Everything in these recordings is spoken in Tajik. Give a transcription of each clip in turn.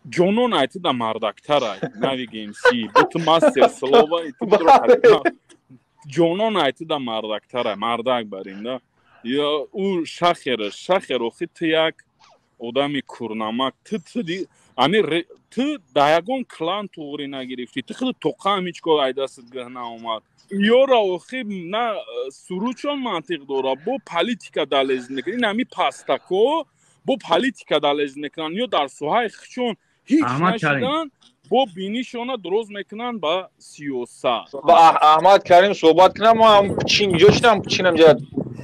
جنون ایت دا مردک ترای نویگیم سی بوت ماستر سلوا ایت درو جنون ایت دا مردک ترای مردک برینده یا او شخر و خیت یک آدمی کورنمک تی امی تو دایگون کلان توری نگرفتی تو خیلی توقع هیچ که ایداست گهنه اومد یورا و خیب نه سروچون منطق داره با پالیتیکا دالز نکنی نمی پاستاکو با پالیتیکا دالز نکنن یا در سوهای خچون هیچ نشدن با بینیشونه دروز میکنن با سیوسا با احمد کریم صحبت کنم ما هم پچین جوشتم پچینم جد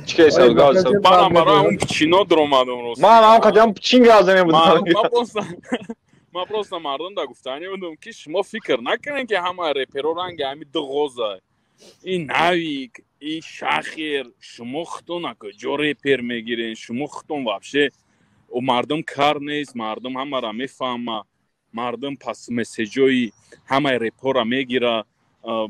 چیکه حساب گاز من اون پچینا درآمدم راست من هم خودم پچین گازنه بودم ما просто مردم دا گفتنی بودم که شما فکر نکنین که همه رپرو رنگ همی دغوزه این نویک این شخیر شما خطونه که جو رپر میگیرین شما خطون وابشه و مردم کار نیست مردم همه را میفهمه مردم پس مسیجوی همه رپر را میگیره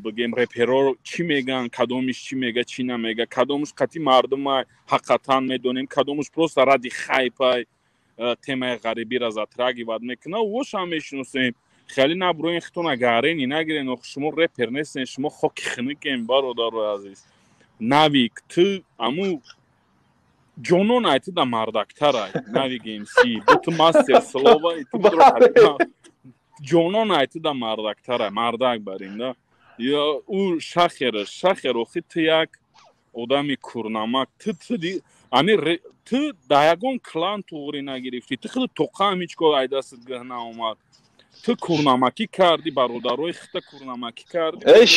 بگیم رپرو چی میگن کدومش چی میگه چی نمیگه کدومش قطعی مردم حقیقتا میدونیم کدومش پروست ردی خیپای تمای غریبی را زترگی باد میکنه وش هم میشنوسیم خیلی نبروین خطون اگرینی نگیرین و شما رپر نیستین شما خوکی خنکین برادر عزیز نویک تو امو جنون ایت دا مردک ترای نویگیم سی بوت ماستر سلوا ایت درو جنون ایت دا مردک ترای مردک برینده یا او شخر و خیت یک آدمی کورنمک امی تو دایگون کلان توری نگرفتی تو خیلی توقع هیچ که ایداست گهنه اومد تو کورنمکی کردی برادروی خیت کورنمکی کردی ای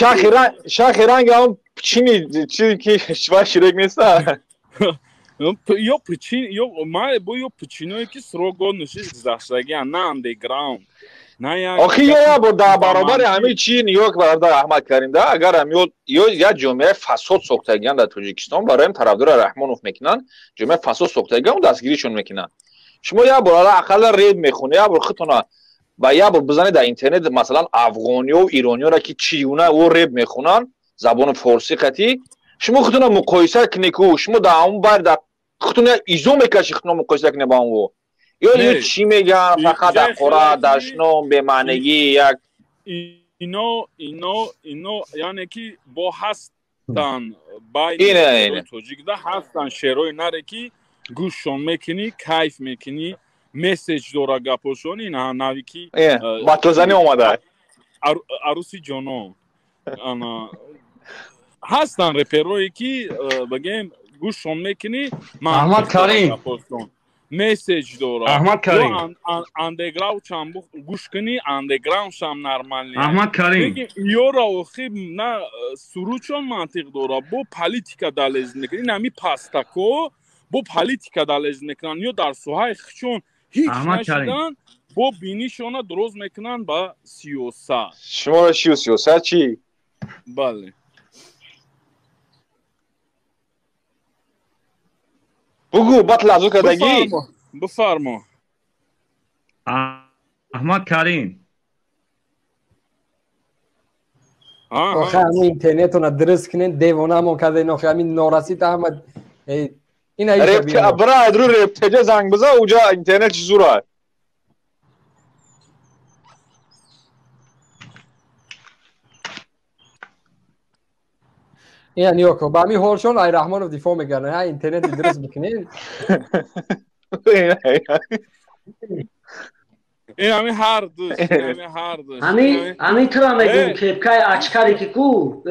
شاخیران هم پچینی چی که شما شیرک نیست یا پچین یا ما با یا پچینایی که سروگو نشید زشتگی نه اندرگراوند آخی یا در برابر همه چی نیویورک برادر احمد کریم ده اگر هم یا جامعه فساد ساختگیان در تاجیکستان برای طرفدار رحمانوف میکنن جامعه فساد ساختگیان دستگیریشون میکنن شما یا برای اقل رید میخونه یا برای خودتون با یا بزنید در اینترنت مثلا افغانی و ایرانی را که چیونه او ریب میخونن زبان فارسی قطعی شما خودتون مقایسه کنید شما در اون بر در خودتون ایزو میکشید خودتون مقایسه کنید با اون یا چی میگن فقط در قرآن دشنام به معنی یک اینو یعنی که با هستن بین توجیک ده هستن شعرهای نره که گوششون میکنی کیف میکنی مسیج داره گپوشون این نوی که بطلزنی اومده عروسی جانو هستن رپروی که بگیم گوششون میکنی احمد کریم مسیج داره احمد کریم اندرگراوند هم گوش کنی اندرگراوند هم نرمال نیست احمد کریم بگیم یورا و خیب نه سروچون منطق داره با پالیتیکا دالز نکنی نمی پاستاکو با پالیتیکا دالز نکنن یا در سوهای خچون هیچ نشدن با بینیشونه دروز میکنن با سیوسا شما سیوسا چی؟ بله بگو بطل ازو کدگی بفرما احمد کریم آخه همین اینترنت رو درست کنین دیوانه همون کده این آخه همین نارسید احمد این ایشه بیانو برای ادرو رپتجه زنگ بزا اوجا اینترنت چیزو راه یعنی اوکو با همین حالشون ای رحمانوف دفاع میگرنه ها اینترنت درست بکنین این همین هر دوست همین تو هم میگم که بکای اچکاری که کو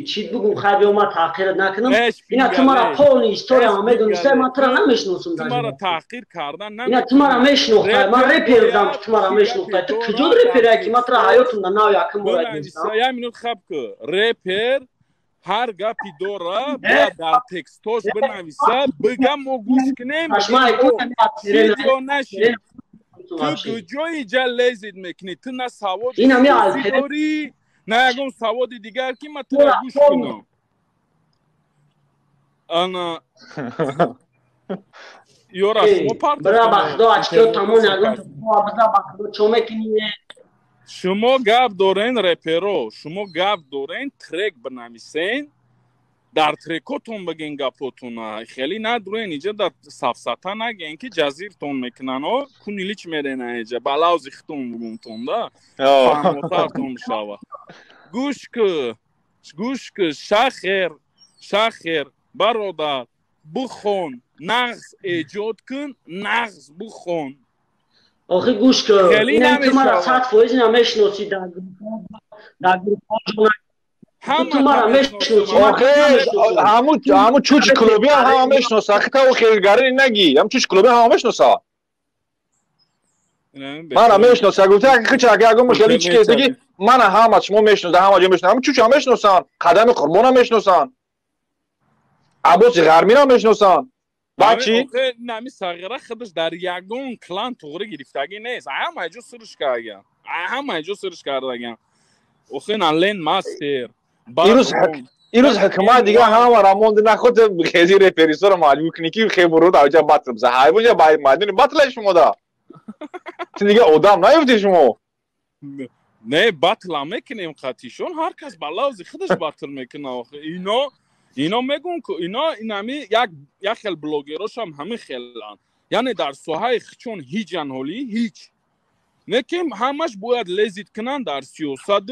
چی بگم خیلی اومد تحقیر نکنم اینا تو مرا پول ایستوری هم میدونی سه من تو را نمیشنوسم تو مرا تحقیر کردن اینا تو مرا میشنوخته من ریپیر بودم تو مرا میشنوخته تو کجا ریپیره که من تو را حیاتون در ناو یکم باید نیستم یه منوت خب که ریپیر هر گپی داره باید در تکستوش بنویسه بگم و گوش کنیم چیزو نشید تو کجایی جا لیزید میکنی تو نه سواد سیاسی داری نه یکم سواد دیگر که من تو را گوش کنم انا یورا شما پارت برا بخدا اچکیو تمون یکم برا بخدا چومه کنی شما گپ دارین رپرو شما گپ دارین ترک بنویسین дар трекотон бигин гапотуна хеле надурен иҷа дар сафсата нагин ки ҷазиртон мекунан кунилич мерена иҷа балав зихтон бугунтон да фаҳмотартон шава гӯш кӯ шахер бародар бухон нағз эҷод кун нағз бухон آخه گوش کن اینم تو مرا 100% نمیشناسی در گروه تو مرا میشناسی آخه همون چوچ کلوبی هم میشناسه آخه تو خیرگاری نگی هم چوچ کلوبی هم میشناسه من هم میشناسه گفته که چه اگه مشکلی چی که بگی من هم شما میشناسه هم اجا میشناسه هم چوچ هم میشناسن قدم قربان هم میشناسن عباس غرمی هم میشناسن بچی نمی صغیره خودش در یگون کلان توغره گرفتگی نیست همه جو سرش کرده همه جو سرش کرده آخه نلین ماستر ایروز حکمت دیگه همه را مونده نخود خیزی رپریسور معلوم کنی که خیلی برود آجا بطل بزه حیوان یا باید مدنی بطل شما دا دیگه آدم نیفتی شما نه بطل هم میکنیم خطیشون هر کس بلاوزی خودش بطل میکنه آخه اینا میگون که اینا یک خیل بلوگراش هم همه خیلن یعنی در سوهای چون هیچ انحالی هیچ نکیم همش باید لذت کنن در سیاست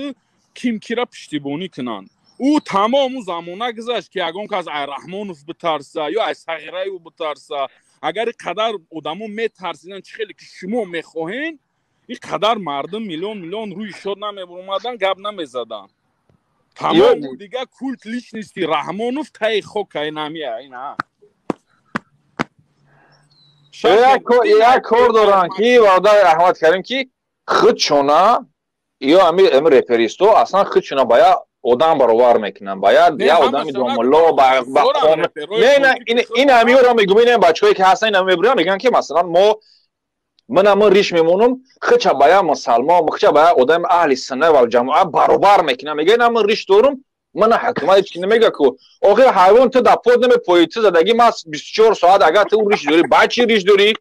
کیم کی را پشتیبانی کنن او تمام زمانه گذشت که اگه که از رحمانوف بترسه یا از صغیره او بترسه اگر قدر آدمو میترسیدن چه خیلی که شما میخواهین این قدر مردم میلیون روی شد نمیبرومدن گب نمیزدن تمام دیگه کولت لیش نیستی رحمانوف تای خوک اینمیه اینا یک کار دارن که وعده احمد کریم که خودشونه یا امی رپریستو اصلا خودشونه باید آدم برابر میکنن باید یا آدمی دوملا با قوم نه این امیو را میگم این بچه‌ای که هستن این امیو میگن که مثلا من ریش میمونم خودش باید مسلمان خودش باید آدم اهل سنت و جماعت برابر میکنه میگه من ریش دارم من حکومت چی نمیگه که آخه حیوان تو در پود نمیپویی تو زدگی ما 24 ساعت اگر تو اون ریش داری بچی ریش داری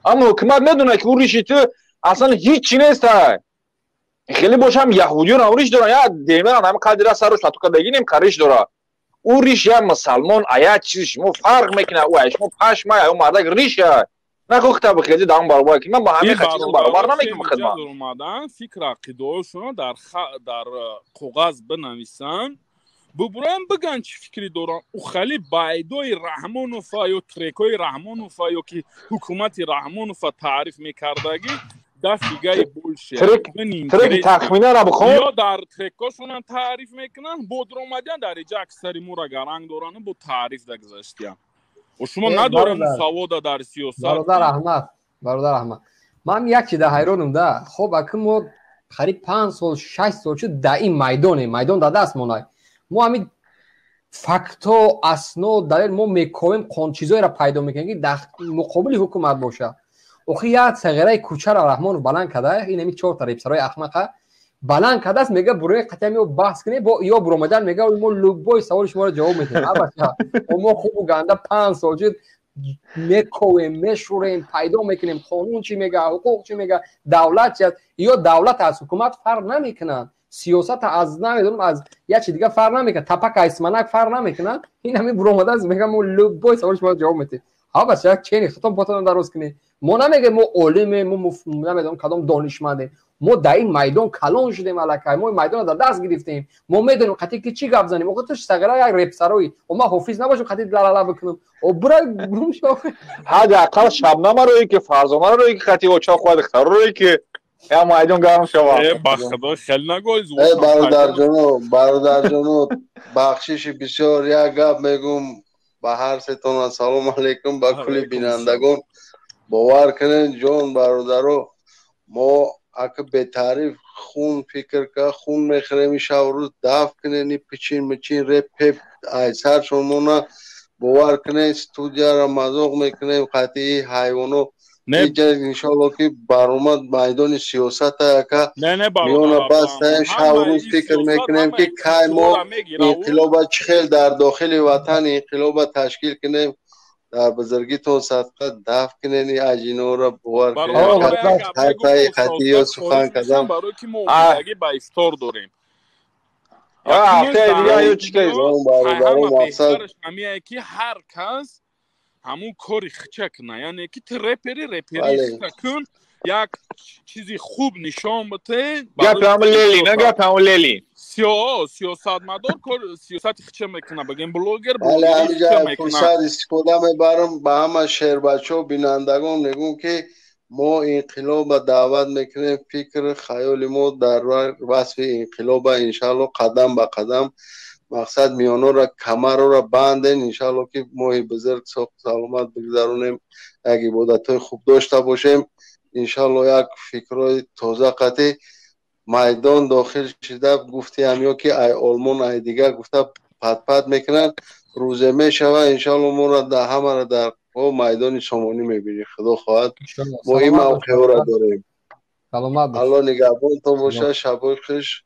اما حکومت ندونه که اون ریشی تو اصلا هیچ چی نیست خیلی باشم یهودیون اون ریش دارن یا دیمه همه قدر سرش تو کدگی نیم کاریش داره اون ریش یا مسلمان آیا چیزش مو فرق میکنه او اشمو پشم یا اون مرد ریشه نخو خطاب خیلی دام برابر که من با همه خطیزم برابر نمیکنم خدمت اومدن فکر عقیده‌هاشون در کاغذ بنویسن ببرن بگن چی فکری دارن او خیلی بایدوی رحمانوف یا ترکای رحمانوف یا که حکومت رحمانوف تعریف میکردگی دفیگه بولشه ترک تخمینه را بخون یا در ترکاشون تعریف میکنن بود رومدین در ایجا اکثری مورا گرنگ دارن با تعریف دگذشتیم و شما ندارن سواد در سیاست برادر احمد من یک چیز حیرانم ده خب اگه ما قریب 5 سال 6 سال شد در این میدان در دست ما ما همین فکت و اسناد دلیل ما میکنیم قانون چیزایی را پیدا میکنیم که در مقابل حکومت باشه آخه یک صغیره کوچه را رحمان بلند کرده این همی 4 تا ریپسرای احمقه بلند کرده است میگه بروی قطعه بحث کنی با یا برومدن میگه ما لوگبای سوال شما رو جواب میدیم ما خوب گنده 5 سال شد میکویم میشوریم پیدا میکنیم قانون چی میگه حقوق چی میگه دولت چی یا دولت از حکومت فرق نمیکنن سیاست از نمیدونم از یه چی دیگه فرق نمیکنه تپک اسمنک فرق نمیکنن این همین برومده است میگه ما لوگبای سوال شما رو جواب میدیم ها بس یک چینی خطم باتون درست کنی ما نمیگه ما علم ما نمیدونم کدام دانشمنده ما در این میدان کلان شدیم الکی ما این میدان در دست گرفتیم ما میدونیم قطعی که چی گپ زنیم وقتش صغیره یک رپسروی و ما حافظ نباشیم قطعی لالا بکنم و برای گم شو حداقل شبنامه روی که فرزانه روی که قطعی اوچا خود اختار روی که یا میدان گرم شو بخدا خیلی نگویز برادر جانو بخشش بسیار یک گپ میگم با هر ستون سلام علیکم با کلی بینندگان باور کنین جان برادرو ما اگه به تعریف خون فکر که خون میخریم شب روز دفع کنین پچین رپ ایسر شما باور کنین استودیا را مذاق میکنیم قطعی حیوانو اینجا انشاءالله که برآمد میدان سیاست که میونه بسته شب روز فکر میکنیم که که ما انقلاب چخیل در داخل وطن انقلاب تشکیل کنیم در بزرگیتون صدقه دفع کنین اجینو را باور کنین حتی خطی یا سخن کدام برای که ما اومدگی با افطار داریم هفته دیگه یا چیکار همیه که هر کس همون کاری خچک نه، یعنی که رپری کن یک چیزی خوب نشان بده. گپ هم لیلی نه گپ هم لیلی سیاست مدار کار سیاست خچه میکنه، بگیم بلوگر همینجا فرصت استفاده میبرم به همه شهر بچه و بینندگان نگم که ما انقلاب دعوت میکنیم، فکر خیال ما در وصف انقلاب انشالله قدم به قدم مقصد میانو را کمر را بندن انشالله که ماه بزرگ سلامت بگذرونیم، یک عبادت‌های خوب داشته باشیم انشالله. یک فکرهای تازه قطعی میدان داخل شده گفتی همیا که ای آلمان ای دیگه گفته پت میکنن روزه میشوه انشالله ما را در همه را در میدان سامانی میبینی. خدا خواهد ما این موقع را داریم. الله نگهبان تو باشه. شبای خوش.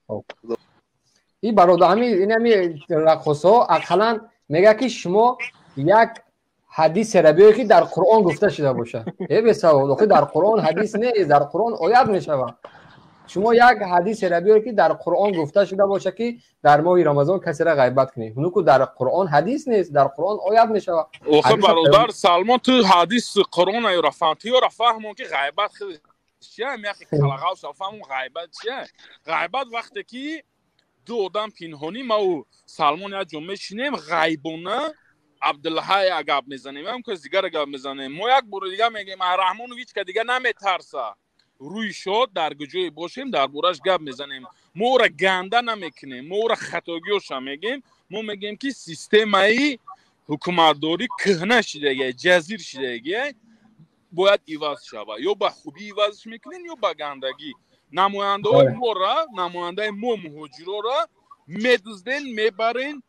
این برادر همین رقصا اقلا میگه که شما یک حدیث را بیاری که در قرآن گفته شده باشه. ای بسا در قرآن حدیث نیست، در قرآن آیت میشوه. شما یک حدیث را بیاری که در قرآن گفته شده باشه که در ماه رمضان کسی را غیبت کنید. اونو که در قرآن حدیث نیست، در قرآن آیت میشوه. آخه برادر سلمان تو حدیث قرآن ای رفانتی و رفهمون که غیبت خیلی چیه؟ میخی کلغاو شفهمون غیبت چیه؟ غیبت وقتی که دو آدم پنهانی ما و سلمان یک جمعه شنیم غیبونه عبدالله یک گپ میزنیم، هم که دیگر گپ میزنیم. ما یک بار دیگه میگیم رحمان هیچ که دیگه نمیترسه، روی شد در گجوی باشیم در بورش گپ میزنیم. ما را گنده نمیکنیم، ما را خطاگیوش میگیم. ما میگیم که سیستمی حکومتداری کهنه شدگی، جزیر شدگی باید ایواز شود. یا با خوبی ایوازش میکنین یا با گندگی. نماینده ما را، نماینده ما مهاجرا را میدزدین، میبرین،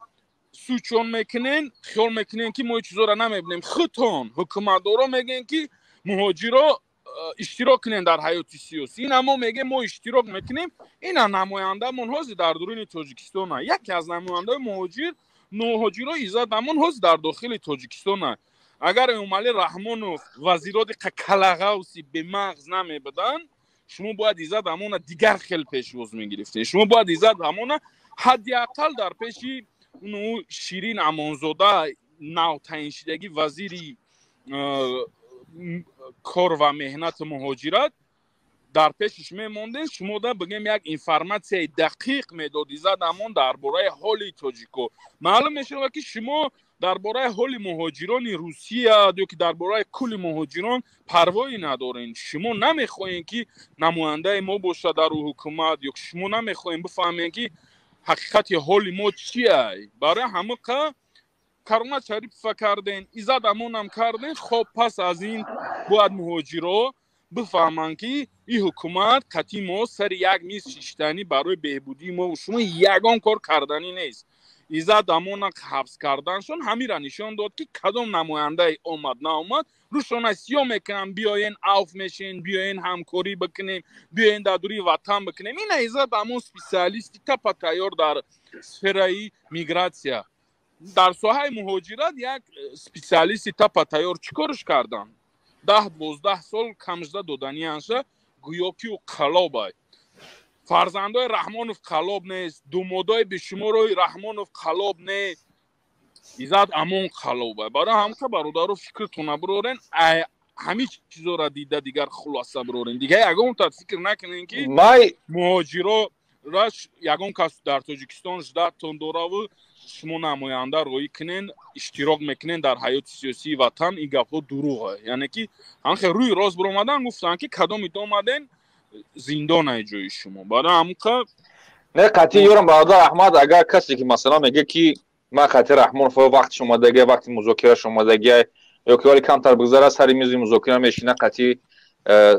سوچون میکنین، خیال میکنین که ما چیزا را نمیبینیم. خودتون حکومتدارا میگن که مهاجرا اشتراک کنین در حیات سیاسی. این ما میگه ما اشتراک میکنیم. این نماینده من هست در درون تاجیکستان، یکی از نماینده مهاجرا ایزد من هست در داخل تاجیکستان. اگر اومالی رحمانوف وزیرات کلغاوسی به مغز نمیبدن، شما باید ایزد همون دیگر خیلی پیشواز میگرفتین. شما باید ایزد همون حداقل در پیشی اونو شیرین امانزاده نو تعیین شدگی وزیری کار و مهنت مهاجرت در پیشش میموندین. شما دا بگیم یک اینفرماسیون دقیق میدادی زد همون درباره حال تاجیکو. معلوم میشه که شما درباره حال مهاجران روسیه یا که درباره کل مهاجران پروایی ندارین. شما نمیخواین که نماینده ما باشه در حکومت، یا شما نمیخواین بفهمین که حقیقت حال ما چیه. برای همه که کرامت شریف فکردین، ایزد امون هم کردین. خب پس از این باید مهاجرا بفهمن که این حکومت قطعی ما سر یک میز شیشتنی برای بهبودی ما و شما یگان کار کردنی نیست. ایزد امون حبس کردنشون همین را نشان داد که کدام نماینده اومد نه اومد روشون سیا میکنن بیاین اوف میشین، بیاین همکاری بکنیم، بیاین در دوری وطن بکنیم. این ایزد امون سپیسیالیستی تپا تیار در سفره میگراتسیا در ساحه مهاجرت یک سپیسیالیستی تپا تیار چیکارش کردن؟ 10-12 سال کمجده دادنی انشه گویاکی و قلابه. فرزندای رحمانوف قلاب نیست، دومادای بشمارای رحمانوف قلاب نیست، ایزد امون قلابه. برای همکه برادرو فکرتونه برورین، همه چیزا را دیده دیگر خلاصه برورین. دیگه یگان تا فکر نکنین که مهاجرا راش یگان کس در تاجیکستان جدت تندوره و شما نماینده روی کنین، اشتراک میکنین در حیات سیاسی وطن. این گپ ها دروغه. یعنی که همخه روی راست برآمدن گفتن که کدام ایدامدین زندان ای جای شما. برای همکه نه قطعی یورم برادر احمد، اگر کسی که مثلا میگه که ما خاطر رحمان وقت شما دیگه وقت مذاکره شما دیگه یا که ولی کمتر بگذره سر میز مذاکره میشینه قطعی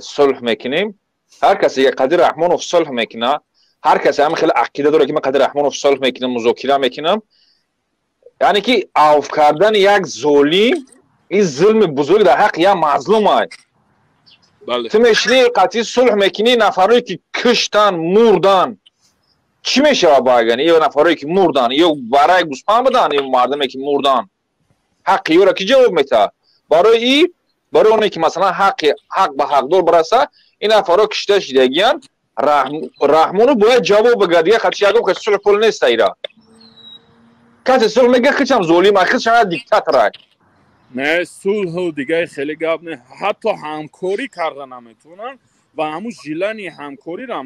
صلح میکنیم. هر کسی که قدر رحمان صلح میکنه، هر کسی هم خیلی عقیده داره که من قدر رحمان صلح میکنم، مذاکره میکنم، یعنی که عفو کردن یک ظالم این ظلم بزرگ در حق یک مظلوم است. بله. تو میشینی قطعی صلح میکنی، نفرایی که کشتن مردن چی میشه باگن؟ یا نفرایی که مردن یا برای گوسپند بدن یا مردمی که مردن حقی او را کی جواب میده؟ برای اونی که مثلا حق به حق دار برسه این نفرا کشته شدگیان раҳмону бояд ҷавоб бигад я хачи ягон каси сулҳ пул нест ира каси сулҳ мега хичам золим ахи шана диктатора не сулҳу дигаи хеле гап не ҳатто ҳамкорӣ карда наметавонанд ва ҳамун жилани ҳамкориам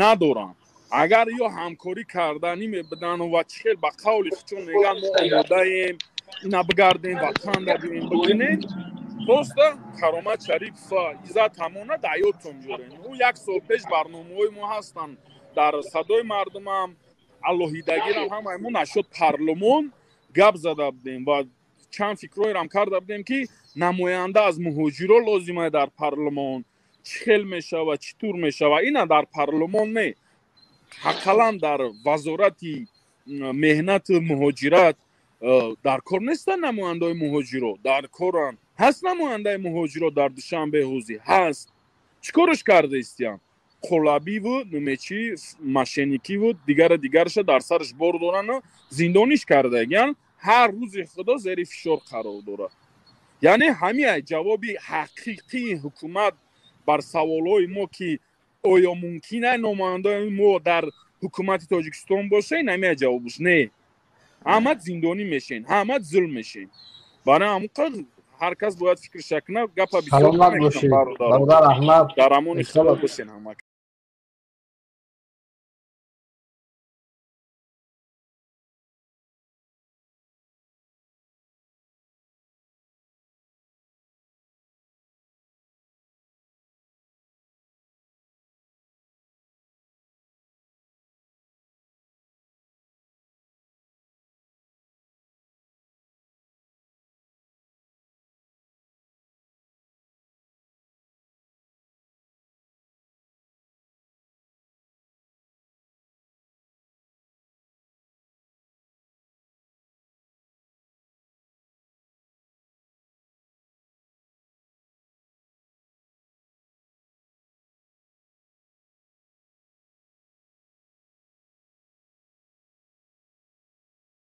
надорам агар ё ҳамкорӣ карданӣ мебидану ва чихел ба қавли хичон меган мо омодаем ина бигардем ватан дадем бигинем просто каромат шарифова иззат ҳамона дар ёдтон биёрем ӯ як сол пеш барномаҳои мо ҳастанд дар садои мардумам алоҳидагирам ҳамаи мо нашуд парлумон гап зада будем ва чанд фикрҳоерам карда будем ки намоянда аз муҳоҷиро лозимае дар парлумон чӣ хел мешава чӣ тур мешава ина дар парлумон не ҳаққалан дар вазорати меҳнату муҳоҷират дар кор нестанд намояндаҳои муҳоҷиро дар коранд ҳаст намояндаи муҳоҷиро дар душанбе ҳозир ҳаст чӣ корш кардаистиям қолабиву numечи мошенникиву дигараша дар сараш бор дорану зиндониш кардагиян ҳар рӯзи худо зери фишор қарор дорад яъне ҳамин ҷавоби ҳақиқии ҳукумат бар саволҳои мо ки оё мумкин аст номаяндаи мо дар ҳукумати тоҷикистон бошанд ҳамин ҷавобш не ҳамат зиндонӣ мешен ҳамат зулм мешен барои ҳамон қадр ҳар кас бояд фикрша кунад гапа бисёр бародар аҳмад дар амони худо бошен ҳама